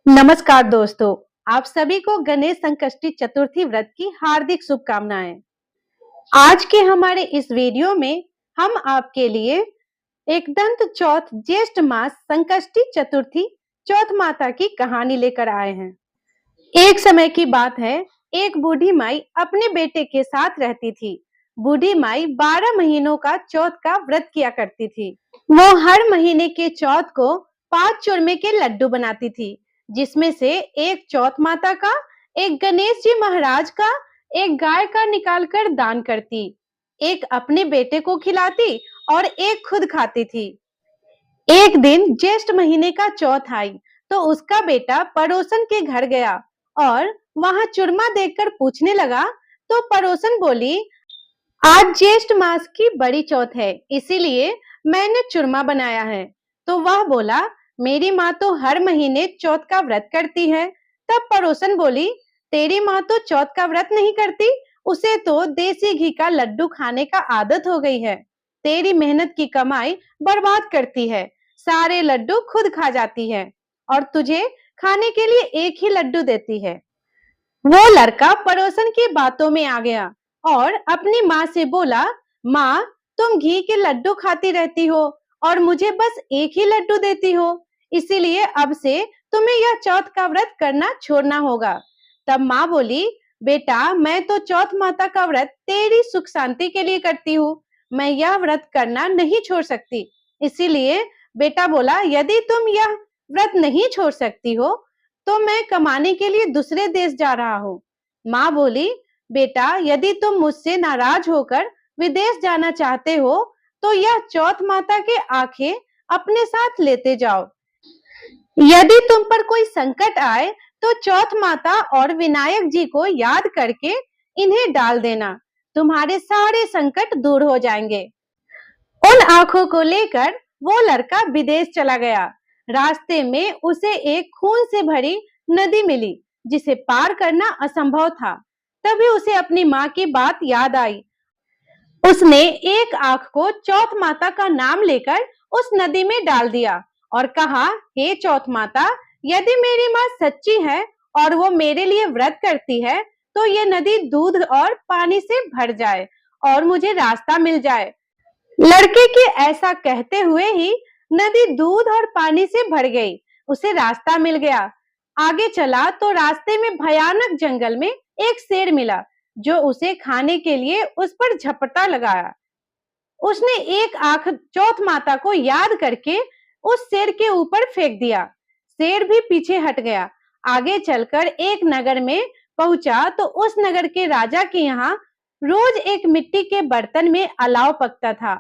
नमस्कार दोस्तों, आप सभी को गणेश संकष्टी चतुर्थी व्रत की हार्दिक शुभकामनाएं। आज के हमारे इस वीडियो में हम आपके लिए एक दंत चौथ ज्येष्ठ मास संकष्टी चतुर्थी चौथ माता की कहानी लेकर आए हैं। एक समय की बात है, एक बूढ़ी माई अपने बेटे के साथ रहती थी। बूढ़ी माई 12 महीनों का चौथ का व्रत किया करती थी। वो हर महीने के चौथ को 5 चूरमे के लड्डू बनाती थी, जिसमें से एक चौथ माता का, एक गणेश जी महाराज का, एक गाय का निकालकर दान करती, एक अपने बेटे को खिलाती और एक खुद खाती थी। एक दिन ज्येष्ठ महीने का चौथ आई तो उसका बेटा पड़ोसन के घर गया और वहां चूरमा देखकर पूछने लगा तो पड़ोसन बोली, आज ज्येष्ठ मास की बड़ी चौथ है, इसीलिए मैंने चूरमा बनाया है। तो वह बोला, मेरी माँ तो हर महीने चौथ का व्रत करती है। तब पड़ोसन बोली, तेरी माँ तो चौथ का व्रत नहीं करती, उसे तो देसी घी का लड्डू खाने का आदत हो गई है। तेरी मेहनत की कमाई बर्बाद करती है, सारे लड्डू खुद खा जाती है और तुझे खाने के लिए एक ही लड्डू देती है। वो लड़का पड़ोसन की बातों में आ गया और अपनी माँ से बोला, माँ, तुम घी के लड्डू खाती रहती हो और मुझे बस एक ही लड्डू देती हो, इसीलिए अब से तुम्हें यह चौथ का व्रत करना छोड़ना होगा। तब माँ बोली, बेटा, मैं तो चौथ माता का व्रत तेरी सुख शांति के लिए करती हूँ, मैं यह व्रत करना नहीं छोड़ सकती। इसीलिए बेटा बोला, यदि तुम यह व्रत नहीं छोड़ सकती हो तो मैं कमाने के लिए दूसरे देश जा रहा हूँ। माँ बोली, बेटा, यदि तुम मुझसे नाराज होकर विदेश जाना चाहते हो तो यह चौथ माता के आंखें अपने साथ लेते जाओ। यदि तुम पर कोई संकट आए तो चौथ माता और विनायक जी को याद करके इन्हें डाल देना, तुम्हारे सारे संकट दूर हो जाएंगे। उन आंखों को लेकर वो लड़का विदेश चला गया। रास्ते में उसे एक खून से भरी नदी मिली, जिसे पार करना असंभव था। तभी उसे अपनी माँ की बात याद आई। उसने एक आंख को चौथ माता का नाम लेकर उस नदी में डाल दिया और कहा, हे चौथ माता, यदि मेरी माँ सच्ची है और वो मेरे लिए व्रत करती है तो ये नदी दूध और पानी से भर जाए और मुझे रास्ता मिल जाए। लड़के के ऐसा कहते हुए ही नदी दूध और पानी से भर गई, उसे रास्ता मिल गया। आगे चला तो रास्ते में भयानक जंगल में एक शेर मिला, जो उसे खाने के लिए उस पर झपटा लगाया। उसने एक आंख चौथ माता को याद करके उस शेर के ऊपर फेंक दिया। शेर भी पीछे हट गया। आगे चलकर एक नगर में पहुंचा तो उस नगर के राजा के यहाँ रोज एक मिट्टी के बर्तन में अलाव पकता था।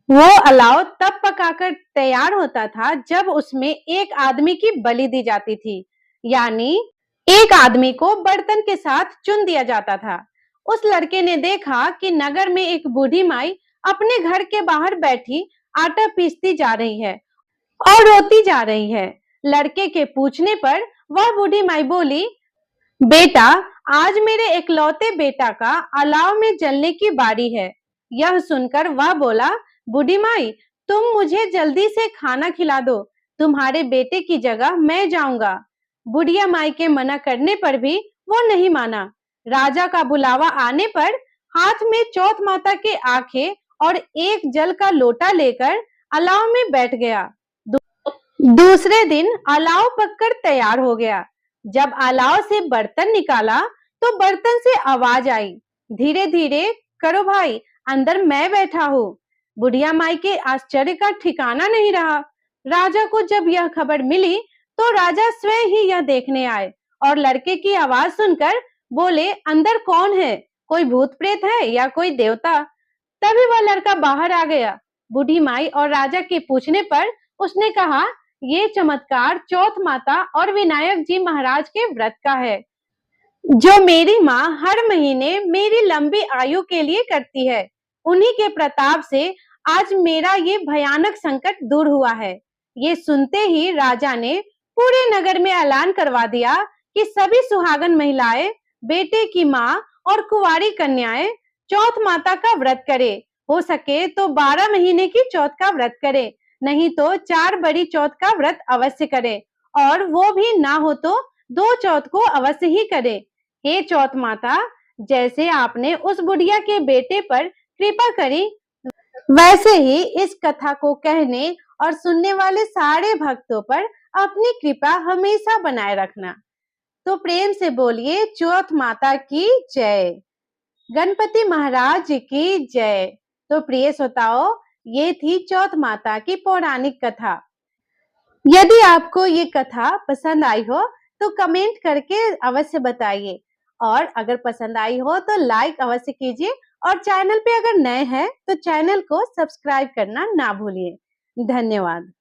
वो अलाव तब पकाकर तैयार होता था जब उसमें एक आदमी की बलि दी जाती थी, यानी एक आदमी को बर्तन के साथ चुन दिया जाता था। उस लड़के ने देखा कि नगर में एक बूढ़ी माई अपने घर के बाहर बैठी आटा पीसती जा रही है और रोती जा रही है। लड़के के पूछने पर वह बूढ़ी माई बोली, बेटा, आज मेरे इकलौते बेटा का अलाव में जलने की बारी है। यह सुनकर वह बोला, बूढ़ी माई, तुम मुझे जल्दी से खाना खिला दो, तुम्हारे बेटे की जगह मैं जाऊंगा। बुढ़िया माई के मना करने पर भी वो नहीं माना। राजा का बुलावा आने पर हाथ में चौथ माता के आंखें और एक जल का लोटा लेकर अलाव में बैठ गया। दूसरे दिन अलाव पककर तैयार हो गया। जब अलाव से बर्तन निकाला तो बर्तन से आवाज आई, धीरे धीरे करो भाई, अंदर मैं बैठा हूँ। बुढ़िया माई के आश्चर्य का ठिकाना नहीं रहा। राजा को जब यह खबर मिली तो राजा स्वयं ही यह देखने आए और लड़के की आवाज सुनकर बोले, अंदर कौन है, कोई भूत प्रेत है या कोई देवता? तभी वह लड़का बाहर आ गया। बूढ़ी माई और राजा के पूछने पर उसने कहा, ये चमत्कार चौथ माता और विनायक जी महाराज के व्रत का है, जो मेरी माँ हर महीने मेरी लंबी आयु के लिए करती है। उन्हीं के प्रताप से आज मेरा ये भयानक संकट दूर हुआ है। ये सुनते ही राजा ने पूरे नगर में ऐलान करवा दिया कि सभी सुहागन महिलाएं, बेटे की माँ और कुंवारी कन्याएं चौथ माता का व्रत करे। हो सके तो 12 महीने की चौथ का व्रत करे, नहीं तो 4 बड़ी चौथ का व्रत अवश्य करे और वो भी ना हो तो 2 चौथ को अवश्य ही करें। हे चौथ माता, जैसे आपने उस बुढ़िया के बेटे पर कृपा करी, वैसे ही इस कथा को कहने और सुनने वाले सारे भक्तों पर अपनी कृपा हमेशा बनाए रखना। तो प्रेम से बोलिए चौथ माता की जय, गणपति महाराज की जय। तो प्रिय श्रोताओं, ये थी चौथ माता की पौराणिक कथा। यदि आपको ये कथा पसंद आई हो तो कमेंट करके अवश्य बताइए, और अगर पसंद आई हो तो लाइक अवश्य कीजिए, और चैनल पे अगर नए हैं तो चैनल को सब्सक्राइब करना ना भूलिए। धन्यवाद।